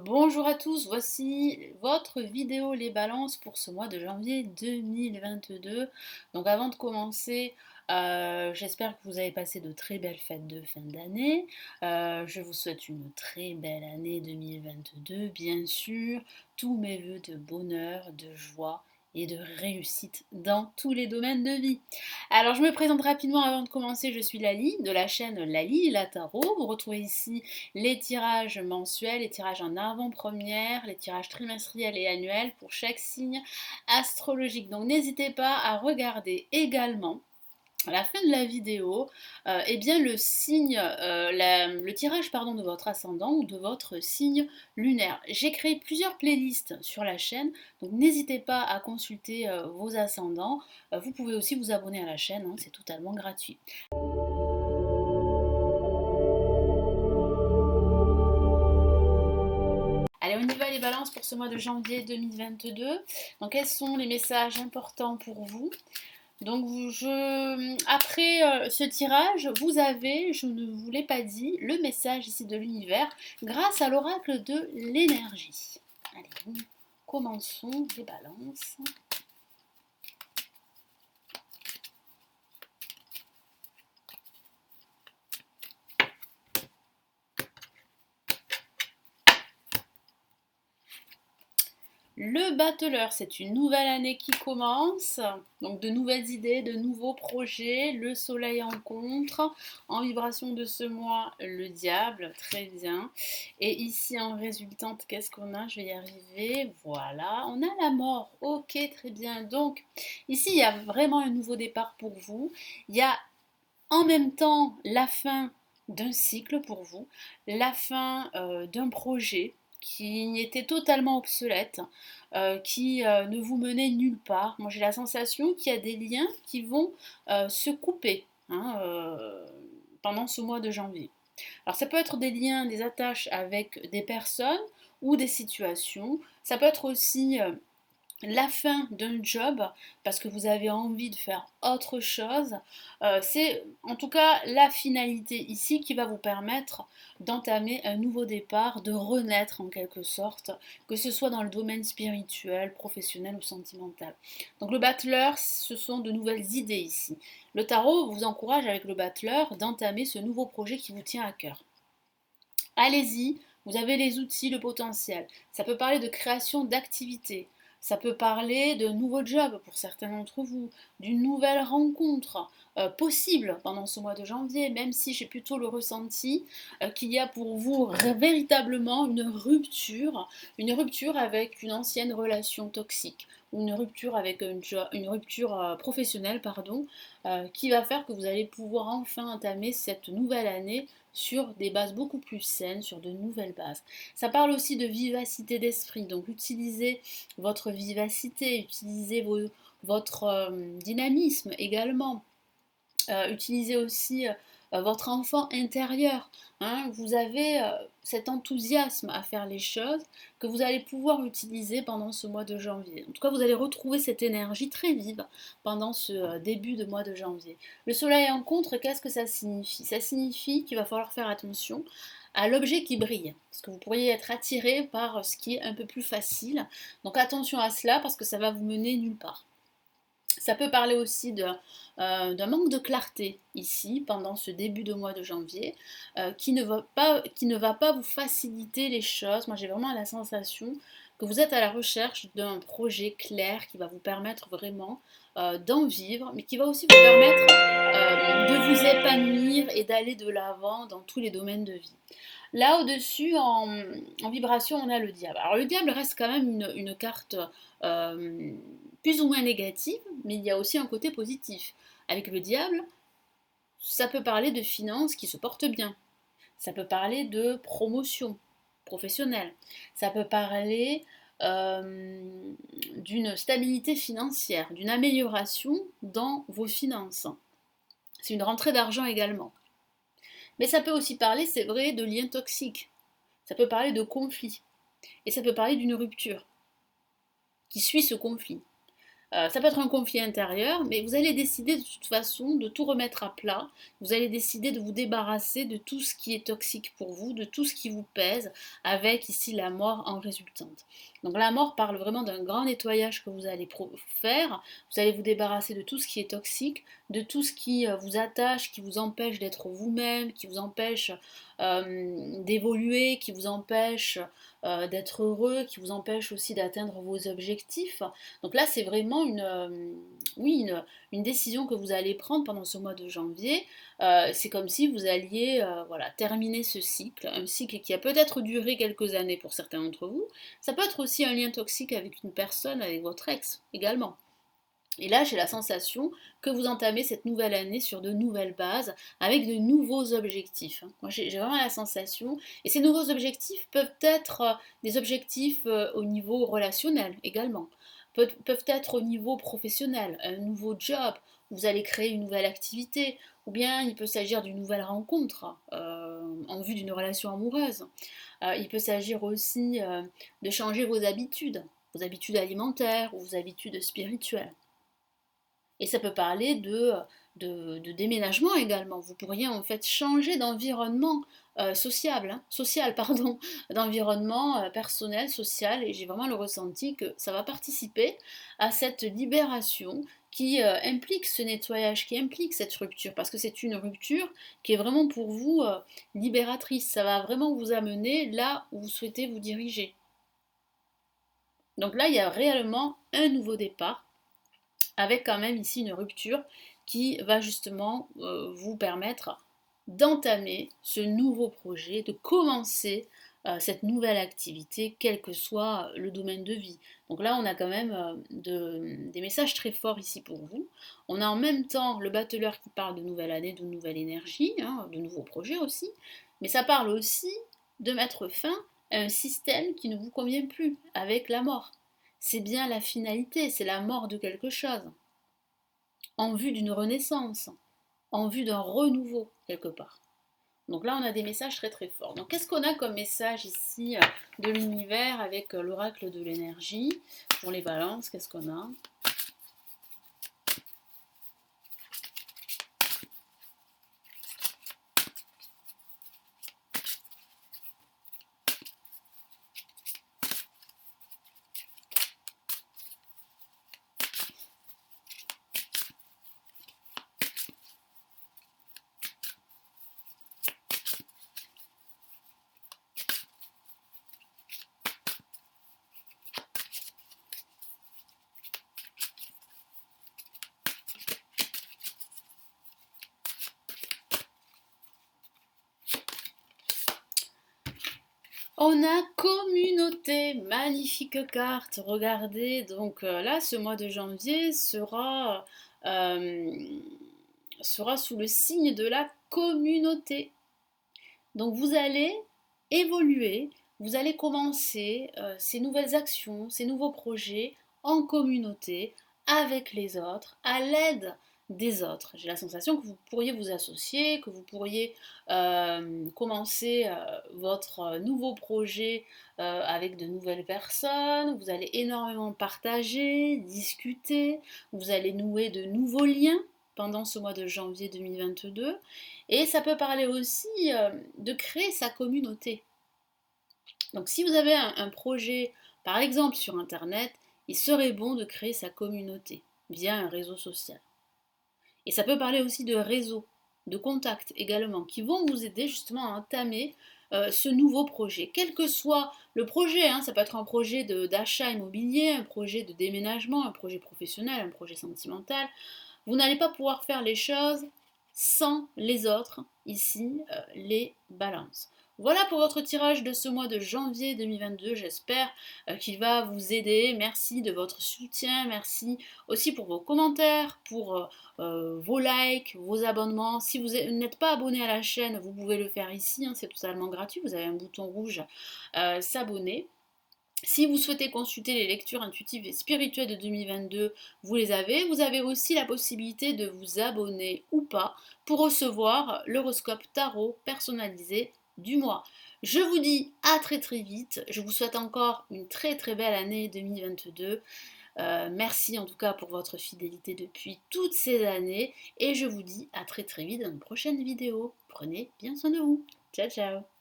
Bonjour à tous, voici votre vidéo Les Balances pour ce mois de janvier 2022. Donc avant de commencer, j'espère que vous avez passé de très belles fêtes de fin d'année. Je vous souhaite une très belle année 2022, bien sûr. Tous mes vœux de bonheur, de joie et de réussite dans tous les domaines de vie. Alors je me présente rapidement avant de commencer, je suis Lali de la chaîne Lali la Tarot. Vous retrouvez ici les tirages mensuels, les tirages en avant-première, les tirages trimestriels et annuels pour chaque signe astrologique. Donc n'hésitez pas à regarder également à la fin de la vidéo, eh bien le tirage pardon, de votre ascendant ou de votre signe lunaire. J'ai créé plusieurs playlists sur la chaîne, donc n'hésitez pas à consulter vos ascendants. Vous pouvez aussi vous abonner à la chaîne, hein, c'est totalement gratuit. Allez, on y va les balances pour ce mois de janvier 2022. Donc, quels sont les messages importants pour vous? Donc, après ce tirage, vous avez, je ne vous l'ai pas dit, le message ici de l'univers grâce à l'oracle de l'énergie. Allez, commençons les balances. Le battleur, c'est une nouvelle année qui commence, donc de nouvelles idées, de nouveaux projets, le soleil en contre, en vibration de ce mois, le diable, très bien. Et ici en résultante, qu'est-ce qu'on a? Je vais y arriver, voilà, on a la mort, ok, très bien. Donc ici, il y a vraiment un nouveau départ pour vous, il y a en même temps la fin d'un cycle pour vous, la fin d'un projet qui était totalement obsolète, qui ne vous menait nulle part. Moi j'ai la sensation qu'il y a des liens qui vont se couper hein, pendant ce mois de janvier. Alors ça peut être des liens, des attaches avec des personnes ou des situations. Ça peut être aussi la fin d'un job parce que vous avez envie de faire autre chose. C'est en tout cas la finalité ici qui va vous permettre d'entamer un nouveau départ, de renaître en quelque sorte, que ce soit dans le domaine spirituel, professionnel ou sentimental. Donc le battleur, ce sont de nouvelles idées ici. Le tarot vous encourage avec le battleur d'entamer ce nouveau projet qui vous tient à cœur. Allez-y, vous avez les outils, le potentiel. Ça peut parler de création d'activités. Ça peut parler de nouveaux jobs pour certains d'entre vous, d'une nouvelle rencontre possible pendant ce mois de janvier, même si j'ai plutôt le ressenti qu'il y a pour vous véritablement une rupture avec une ancienne relation toxique, ou une rupture avec une rupture professionnelle, pardon, qui va faire que vous allez pouvoir enfin entamer cette nouvelle année sur des bases beaucoup plus saines, sur de nouvelles bases. Ça parle aussi de vivacité d'esprit, donc utilisez votre vivacité, utilisez votre dynamisme également. Utilisez aussi votre enfant intérieur. Hein. Vous avez cet enthousiasme à faire les choses que vous allez pouvoir utiliser pendant ce mois de janvier. En tout cas, vous allez retrouver cette énergie très vive pendant ce début de mois de janvier. Le soleil en contre, qu'est-ce que ça signifie? Ça signifie qu'il va falloir faire attention à l'objet qui brille, parce que vous pourriez être attiré par ce qui est un peu plus facile. Donc attention à cela, parce que ça va vous mener nulle part. Ça peut parler aussi d'un manque de clarté ici pendant ce début de mois de janvier qui ne va pas vous faciliter les choses. Moi j'ai vraiment la sensation que vous êtes à la recherche d'un projet clair qui va vous permettre vraiment d'en vivre, mais qui va aussi vous permettre de vous épanouir et d'aller de l'avant dans tous les domaines de vie. Là au-dessus, en vibration, on a le diable. Alors le diable reste quand même une carte euh, plus ou moins négative, mais il y a aussi un côté positif. Avec le diable, ça peut parler de finances qui se portent bien. Ça peut parler de promotion professionnelle. Ça peut parler d'une stabilité financière, d'une amélioration dans vos finances. C'est une rentrée d'argent également. Mais ça peut aussi parler, c'est vrai, de liens toxiques. Ça peut parler de conflits. Et ça peut parler d'une rupture qui suit ce conflit. Ça peut être un conflit intérieur, mais vous allez décider de toute façon de tout remettre à plat. Vous allez décider de vous débarrasser de tout ce qui est toxique pour vous, de tout ce qui vous pèse, avec ici la mort en résultante. Donc la mort parle vraiment d'un grand nettoyage que vous allez faire. Vous allez vous débarrasser de tout ce qui est toxique, de tout ce qui vous attache, qui vous empêche d'être vous-même, qui vous empêche d'évoluer, qui vous empêche d'être heureux, qui vous empêche aussi d'atteindre vos objectifs. Donc là, c'est vraiment oui, une décision que vous allez prendre pendant ce mois de janvier. C'est comme si vous alliez voilà, terminer ce cycle, un cycle qui a peut-être duré quelques années pour certains d'entre vous. Ça peut être aussi un lien toxique avec une personne, avec votre ex également. Et là, j'ai la sensation que vous entamez cette nouvelle année sur de nouvelles bases, avec de nouveaux objectifs. Moi, j'ai vraiment la sensation, et ces nouveaux objectifs peuvent être des objectifs au niveau relationnel également, peuvent être au niveau professionnel, un nouveau job, vous allez créer une nouvelle activité, ou bien il peut s'agir d'une nouvelle rencontre en vue d'une relation amoureuse. Il peut s'agir aussi de changer vos habitudes alimentaires ou vos habitudes spirituelles. Et ça peut parler de déménagement également. Vous pourriez en fait changer d'environnement social, pardon, d'environnement personnel, social, et j'ai vraiment le ressenti que ça va participer à cette libération qui implique ce nettoyage, qui implique cette rupture, parce que c'est une rupture qui est vraiment pour vous libératrice. Ça va vraiment vous amener là où vous souhaitez vous diriger. Donc là, il y a réellement un nouveau départ avec quand même ici une rupture qui va justement vous permettre d'entamer ce nouveau projet, de commencer cette nouvelle activité, quel que soit le domaine de vie. Donc là, on a quand même des messages très forts ici pour vous. On a en même temps le battleur qui parle de nouvelle année, de nouvelle énergie, hein, de nouveaux projets aussi, mais ça parle aussi de mettre fin à un système qui ne vous convient plus, avec la mort. C'est bien la finalité, c'est la mort de quelque chose en vue d'une renaissance, en vue d'un renouveau quelque part. Donc là, on a des messages très très forts. Donc qu'est-ce qu'on a comme message ici de l'univers avec l'oracle de l'énergie pour les balances? Qu'est-ce qu'on a? On a communauté, magnifique carte, regardez, donc là ce mois de janvier euh, sera sous le signe de la communauté. Donc vous allez évoluer, vous allez commencer ces nouvelles actions, ces nouveaux projets en communauté, avec les autres, à l'aide des autres. J'ai la sensation que vous pourriez vous associer, que vous pourriez commencer votre nouveau projet avec de nouvelles personnes, vous allez énormément partager, discuter, vous allez nouer de nouveaux liens pendant ce mois de janvier 2022. Et ça peut parler aussi de créer sa communauté. Donc si vous avez un projet, par exemple sur Internet, il serait bon de créer sa communauté via un réseau social. Et ça peut parler aussi de réseaux, de contacts également, qui vont vous aider justement à entamer ce nouveau projet. Quel que soit le projet, hein, ça peut être un projet d'achat immobilier, un projet de déménagement, un projet professionnel, un projet sentimental. Vous n'allez pas pouvoir faire les choses sans les autres, ici, les balances. Voilà pour votre tirage de ce mois de janvier 2022. J'espère qu'il va vous aider. Merci de votre soutien. Merci aussi pour vos commentaires, pour vos likes, vos abonnements. Si vous n'êtes pas abonné à la chaîne, vous pouvez le faire ici. Hein, c'est totalement gratuit. Vous avez un bouton rouge s'abonner. Si vous souhaitez consulter les lectures intuitives et spirituelles de 2022, vous les avez. Vous avez aussi la possibilité de vous abonner ou pas pour recevoir l'horoscope tarot personnalisé du mois. Je vous dis à très très vite. Je vous souhaite encore une très très belle année 2022. Merci en tout cas pour votre fidélité depuis toutes ces années et je vous dis à très très vite dans une prochaine vidéo. Prenez bien soin de vous. Ciao ciao.